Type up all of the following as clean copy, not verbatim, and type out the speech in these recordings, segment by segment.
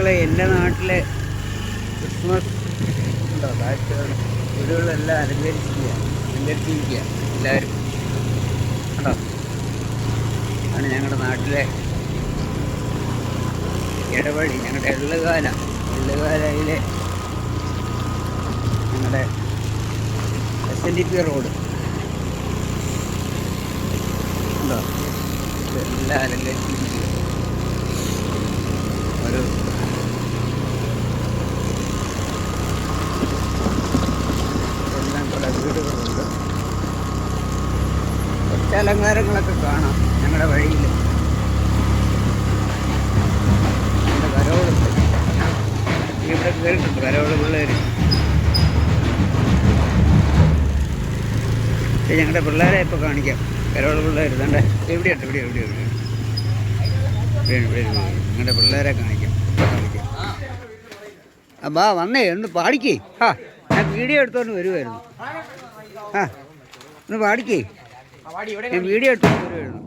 സുഹൃത്തുക്കളെ, എൻ്റെ നാട്ടിലെ ക്രിസ്മസ് ഉണ്ടോ കാഴ്ചകൾ, വീടുകളെല്ലാം അലങ്കരിച്ചിരിക്കുക എല്ലാവരും ഉണ്ടോ. ആണ് ഞങ്ങളുടെ നാട്ടിലെ ഇടവഴി, ഞങ്ങളുടെ എള്ളുകാലയിലെ ഞങ്ങളുടെ SNDP റോഡ് ഉണ്ടോ. എല്ലാം അലങ്കരിച്ചിരിക്കുക. ഒരു എല്ലാം പല വീടുകളുണ്ട്. കുറച്ച് അലങ്കാരങ്ങളൊക്കെ കാണാം ഞങ്ങളുടെ വഴിയിൽ. കരോളുണ്ട്, ഇവിടെ കേട്ടിട്ടുണ്ട് കരോള് പിള്ളേർ. ഞങ്ങളുടെ പിള്ളേരെ ഇപ്പോൾ കാണിക്കാം. കരോള് പിള്ളേർ തണ്ടേ എവിടെയുണ്ട്, ഇവിടെ ഞങ്ങളുടെ പിള്ളേരെ കാണിക്കാം. ബാ വന്നേ, ഒന്ന് പാടിക്കേ. ഞാൻ വീഡിയോ എടുത്തോണ്ട് വരുമായിരുന്നു. ഒന്ന് പാടിക്കേ, ഞാൻ വീഡിയോ എടുത്തോണ്ട് വരുമായിരുന്നു.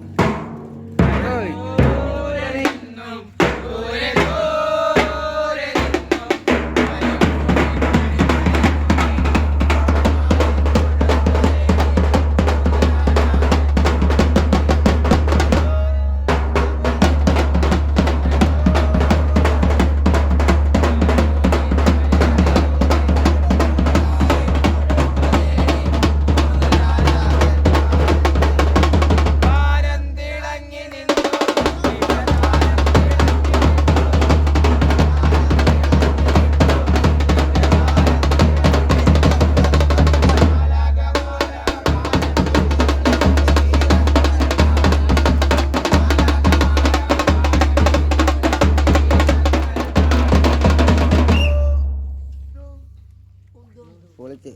പൊളിച്ച്